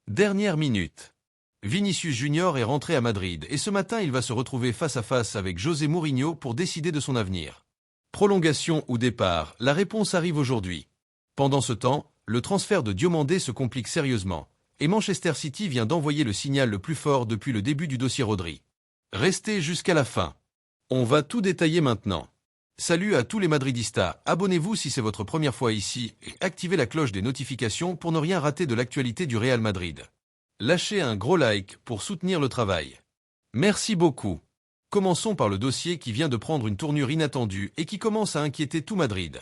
Dernière minute. Vinicius Junior est rentré à Madrid et ce matin il va se retrouver face à face avec José Mourinho pour décider de son avenir. Prolongation ou départ, la réponse arrive aujourd'hui. Pendant ce temps, le transfert de Diomandé se complique sérieusement et Manchester City vient d'envoyer le signal le plus fort depuis le début du dossier Rodri. Restez jusqu'à la fin. On va tout détailler maintenant. Salut à tous les madridistas, abonnez-vous si c'est votre première fois ici et activez la cloche des notifications pour ne rien rater de l'actualité du Real Madrid. Lâchez un gros like pour soutenir le travail. Merci beaucoup. Commençons par le dossier qui vient de prendre une tournure inattendue et qui commence à inquiéter tout Madrid.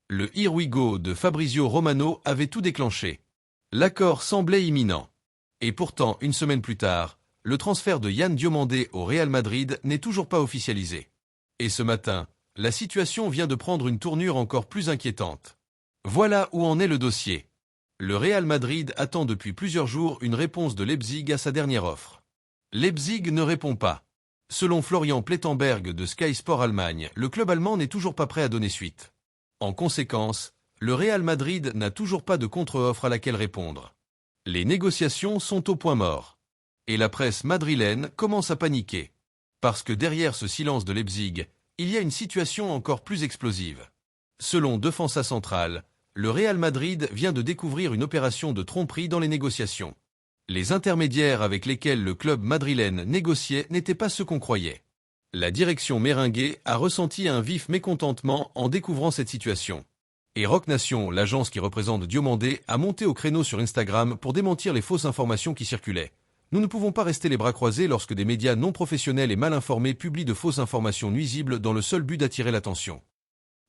Le Here We Go de Fabrizio Romano avait tout déclenché. L'accord semblait imminent. Et pourtant, une semaine plus tard, le transfert de Yann Diomandé au Real Madrid n'est toujours pas officialisé. Et ce matin, la situation vient de prendre une tournure encore plus inquiétante. Voilà où en est le dossier. Le Real Madrid attend depuis plusieurs jours une réponse de Leipzig à sa dernière offre. Leipzig ne répond pas. Selon Florian Plettenberg de Sky Sport Allemagne, le club allemand n'est toujours pas prêt à donner suite. En conséquence, le Real Madrid n'a toujours pas de contre-offre à laquelle répondre. Les négociations sont au point mort. Et la presse madrilène commence à paniquer. Parce que derrière ce silence de Leipzig, il y a une situation encore plus explosive. Selon Defensa Central, le Real Madrid vient de découvrir une opération de tromperie dans les négociations. Les intermédiaires avec lesquels le club madrilène négociait n'étaient pas ceux qu'on croyait. La direction merengue a ressenti un vif mécontentement en découvrant cette situation. Et Rock Nation, l'agence qui représente Diomandé, a monté au créneau sur Instagram pour démentir les fausses informations qui circulaient. Nous ne pouvons pas rester les bras croisés lorsque des médias non professionnels et mal informés publient de fausses informations nuisibles dans le seul but d'attirer l'attention.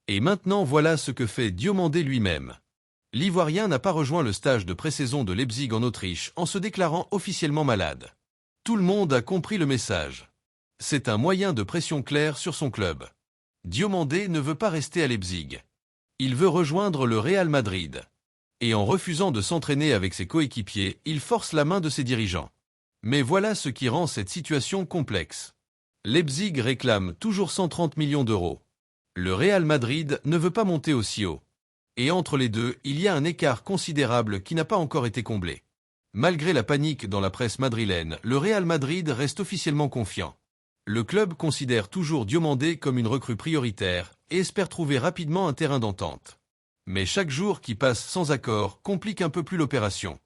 Et maintenant voilà ce que fait Diomandé lui-même. L'Ivoirien n'a pas rejoint le stage de pré-saison de Leipzig en Autriche en se déclarant officiellement malade. Tout le monde a compris le message. C'est un moyen de pression clair sur son club. Diomandé ne veut pas rester à Leipzig. Il veut rejoindre le Real Madrid. Et en refusant de s'entraîner avec ses coéquipiers, il force la main de ses dirigeants. Mais voilà ce qui rend cette situation complexe. Leipzig réclame toujours 130 millions d'euros. Le Real Madrid ne veut pas monter aussi haut. Et entre les deux, il y a un écart considérable qui n'a pas encore été comblé. Malgré la panique dans la presse madrilène, le Real Madrid reste officiellement confiant. Le club considère toujours Diomandé comme une recrue prioritaire et espère trouver rapidement un terrain d'entente. Mais chaque jour qui passe sans accord complique un peu plus l'opération.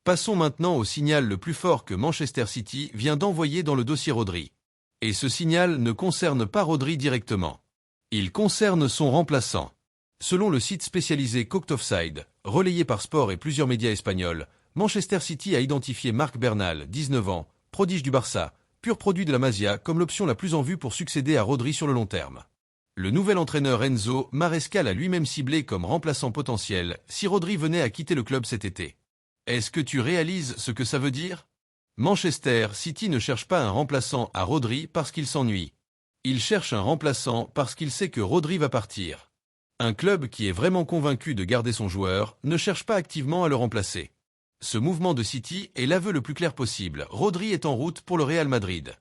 Passons maintenant au signal le plus fort que Manchester City vient d'envoyer dans le dossier Rodri. Et ce signal ne concerne pas Rodri directement. Il concerne son remplaçant. Selon le site spécialisé Cooked Offside, relayé par Sport et plusieurs médias espagnols, Manchester City a identifié Marc Bernal, 19 ans, prodige du Barça, pur produit de la Masia, comme l'option la plus en vue pour succéder à Rodri sur le long terme. Le nouvel entraîneur Enzo Maresca l'a lui-même ciblé comme remplaçant potentiel si Rodri venait à quitter le club cet été. Est-ce que tu réalises ce que ça veut dire? Manchester City ne cherche pas un remplaçant à Rodri parce qu'il s'ennuie. Il cherche un remplaçant parce qu'il sait que Rodri va partir. Un club qui est vraiment convaincu de garder son joueur ne cherche pas activement à le remplacer. Ce mouvement de City est l'aveu le plus clair possible. Rodri est en route pour le Real Madrid.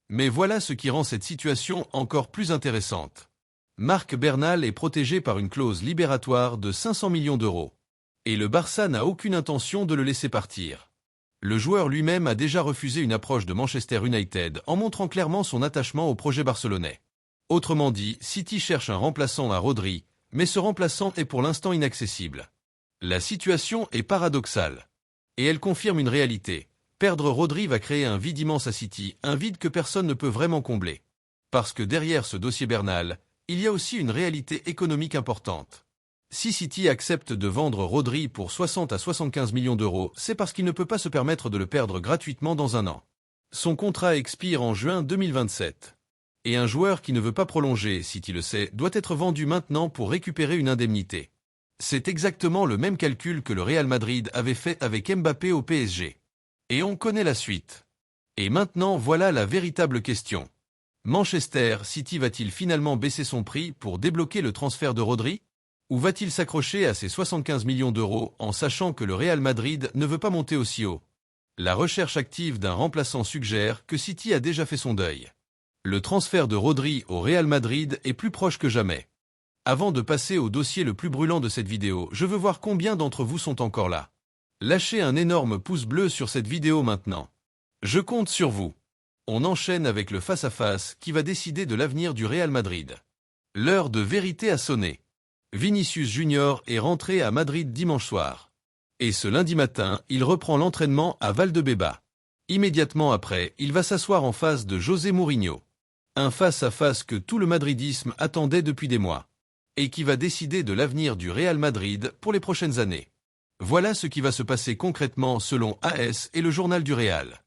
Mais voilà ce qui rend cette situation encore plus intéressante. Marc Bernal est protégé par une clause libératoire de 500 millions d'euros. Et le Barça n'a aucune intention de le laisser partir. Le joueur lui-même a déjà refusé une approche de Manchester United en montrant clairement son attachement au projet barcelonais. Autrement dit, City cherche un remplaçant à Rodri, mais ce remplaçant est pour l'instant inaccessible. La situation est paradoxale. Et elle confirme une réalité. Perdre Rodri va créer un vide immense à City, un vide que personne ne peut vraiment combler. Parce que derrière ce dossier Bernal, il y a aussi une réalité économique importante. Si City accepte de vendre Rodri pour 60 à 75 millions d'euros, c'est parce qu'il ne peut pas se permettre de le perdre gratuitement dans un an. Son contrat expire en juin 2027. Et un joueur qui ne veut pas prolonger, City le sait, doit être vendu maintenant pour récupérer une indemnité. C'est exactement le même calcul que le Real Madrid avait fait avec Mbappé au PSG. Et on connaît la suite. Et maintenant voilà la véritable question. Manchester City va-t-il finalement baisser son prix pour débloquer le transfert de Rodri? Ou va-t-il s'accrocher à ses 75 millions d'euros en sachant que le Real Madrid ne veut pas monter aussi haut? La recherche active d'un remplaçant suggère que City a déjà fait son deuil. Le transfert de Rodri au Real Madrid est plus proche que jamais. Avant de passer au dossier le plus brûlant de cette vidéo, je veux voir combien d'entre vous sont encore là. Lâchez un énorme pouce bleu sur cette vidéo maintenant. Je compte sur vous. On enchaîne avec le face-à-face qui va décider de l'avenir du Real Madrid. L'heure de vérité a sonné. Vinicius Junior est rentré à Madrid dimanche soir. Et ce lundi matin, il reprend l'entraînement à Valdebeba. Immédiatement après, il va s'asseoir en face de José Mourinho. Un face-à-face que tout le madridisme attendait depuis des mois. Et qui va décider de l'avenir du Real Madrid pour les prochaines années. Voilà ce qui va se passer concrètement selon AS et le journal du Real.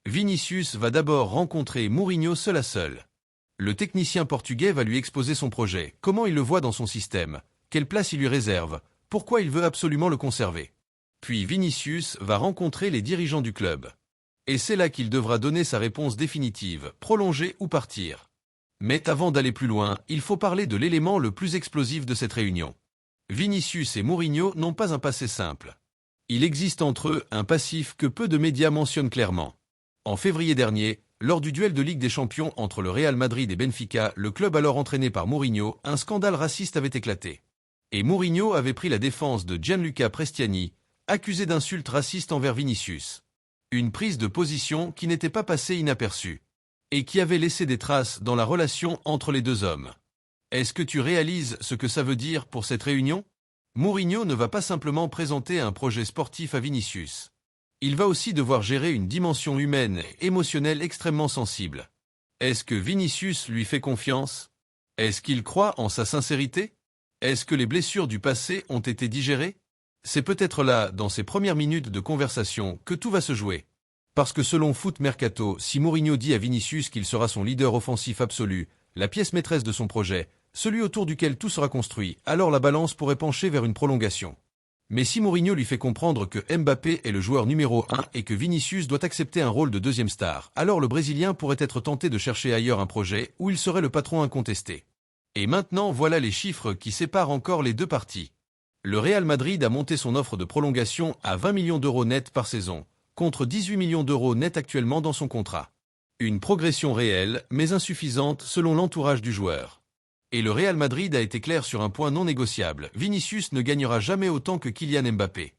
Vinicius va d'abord rencontrer Mourinho seul à seul. Le technicien portugais va lui exposer son projet, comment il le voit dans son système, quelle place il lui réserve, pourquoi il veut absolument le conserver. Puis Vinicius va rencontrer les dirigeants du club. Et c'est là qu'il devra donner sa réponse définitive, prolonger ou partir. Mais avant d'aller plus loin, il faut parler de l'élément le plus explosif de cette réunion. Vinicius et Mourinho n'ont pas un passé simple. Il existe entre eux un passif que peu de médias mentionnent clairement. En février dernier, lors du duel de Ligue des Champions entre le Real Madrid et Benfica, le club alors entraîné par Mourinho, un scandale raciste avait éclaté. Et Mourinho avait pris la défense de Gianluca Prestiani, accusé d'insultes racistes envers Vinicius. Une prise de position qui n'était pas passée inaperçue. Et qui avait laissé des traces dans la relation entre les deux hommes. Est-ce que tu réalises ce que ça veut dire pour cette réunion? Mourinho ne va pas simplement présenter un projet sportif à Vinicius. Il va aussi devoir gérer une dimension humaine et émotionnelle extrêmement sensible. Est-ce que Vinicius lui fait confiance? Est-ce qu'il croit en sa sincérité? Est-ce que les blessures du passé ont été digérées? C'est peut-être là, dans ces premières minutes de conversation, que tout va se jouer. Parce que selon Foot Mercato, si Mourinho dit à Vinicius qu'il sera son leader offensif absolu, la pièce maîtresse de son projet, celui autour duquel tout sera construit, alors la balance pourrait pencher vers une prolongation. Mais si Mourinho lui fait comprendre que Mbappé est le joueur numéro 1 et que Vinicius doit accepter un rôle de deuxième star, alors le Brésilien pourrait être tenté de chercher ailleurs un projet où il serait le patron incontesté. Et maintenant voilà les chiffres qui séparent encore les deux parties. Le Real Madrid a monté son offre de prolongation à 20 millions d'euros net par saison, contre 18 millions d'euros net actuellement dans son contrat. Une progression réelle, mais insuffisante selon l'entourage du joueur. Et le Real Madrid a été clair sur un point non négociable, Vinicius ne gagnera jamais autant que Kylian Mbappé.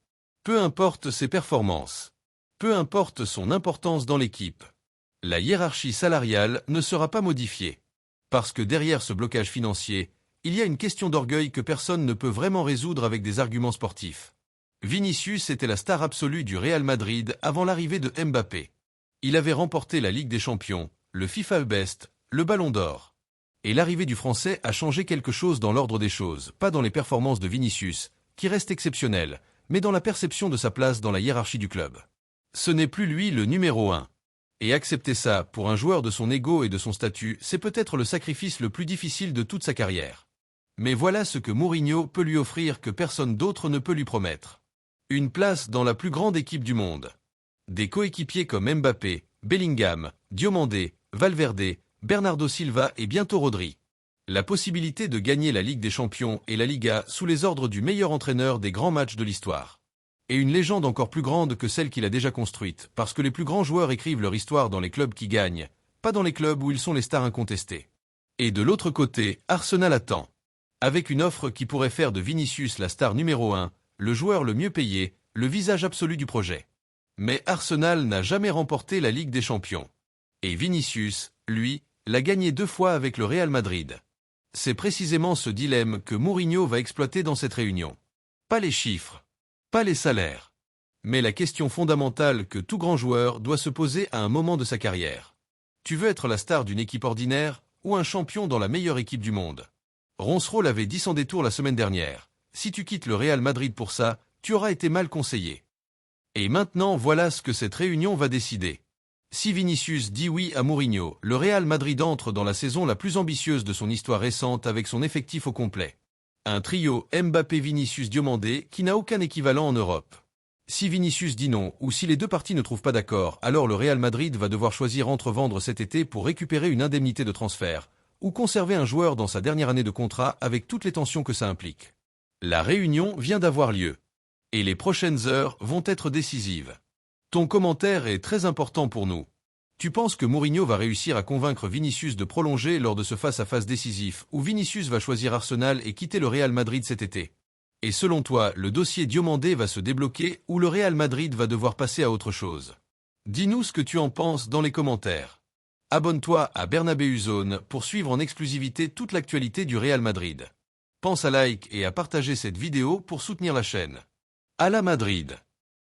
Peu importe ses performances. Peu importe son importance dans l'équipe. La hiérarchie salariale ne sera pas modifiée. Parce que derrière ce blocage financier, il y a une question d'orgueil que personne ne peut vraiment résoudre avec des arguments sportifs. Vinicius était la star absolue du Real Madrid avant l'arrivée de Mbappé. Il avait remporté la Ligue des Champions, le FIFA Best, le Ballon d'Or. Et l'arrivée du Français a changé quelque chose dans l'ordre des choses, pas dans les performances de Vinicius, qui restent exceptionnelles, mais dans la perception de sa place dans la hiérarchie du club. Ce n'est plus lui le numéro 1. Et accepter ça, pour un joueur de son ego et de son statut, c'est peut-être le sacrifice le plus difficile de toute sa carrière. Mais voilà ce que Mourinho peut lui offrir que personne d'autre ne peut lui promettre. Une place dans la plus grande équipe du monde. Des coéquipiers comme Mbappé, Bellingham, Diomandé, Valverde, Bernardo Silva et bientôt Rodri. La possibilité de gagner la Ligue des Champions et la Liga sous les ordres du meilleur entraîneur des grands matchs de l'histoire. Et une légende encore plus grande que celle qu'il a déjà construite, parce que les plus grands joueurs écrivent leur histoire dans les clubs qui gagnent, pas dans les clubs où ils sont les stars incontestées. Et de l'autre côté, Arsenal attend. Avec une offre qui pourrait faire de Vinicius la star numéro 1, le joueur le mieux payé, le visage absolu du projet. Mais Arsenal n'a jamais remporté la Ligue des Champions. Et Vinicius, lui, l'a gagné 2 fois avec le Real Madrid. C'est précisément ce dilemme que Mourinho va exploiter dans cette réunion. Pas les chiffres, pas les salaires, mais la question fondamentale que tout grand joueur doit se poser à un moment de sa carrière. Tu veux être la star d'une équipe ordinaire ou un champion dans la meilleure équipe du monde? Roncero l'avait dit sans détour la semaine dernière. Si tu quittes le Real Madrid pour ça, tu auras été mal conseillé. Et maintenant voilà ce que cette réunion va décider. Si Vinicius dit oui à Mourinho, le Real Madrid entre dans la saison la plus ambitieuse de son histoire récente avec son effectif au complet. Un trio Mbappé-Vinicius-Diomandé qui n'a aucun équivalent en Europe. Si Vinicius dit non, ou si les deux parties ne trouvent pas d'accord, alors le Real Madrid va devoir choisir entre vendre cet été pour récupérer une indemnité de transfert, ou conserver un joueur dans sa dernière année de contrat avec toutes les tensions que ça implique. La réunion vient d'avoir lieu. Et les prochaines heures vont être décisives. Ton commentaire est très important pour nous. Tu penses que Mourinho va réussir à convaincre Vinicius de prolonger lors de ce face-à-face décisif, où Vinicius va choisir Arsenal et quitter le Real Madrid cet été? Et selon toi, le dossier Diomandé va se débloquer ou le Real Madrid va devoir passer à autre chose? Dis-nous ce que tu en penses dans les commentaires. Abonne-toi à Bernabéu Zone pour suivre en exclusivité toute l'actualité du Real Madrid. Pense à like et à partager cette vidéo pour soutenir la chaîne. À la Madrid!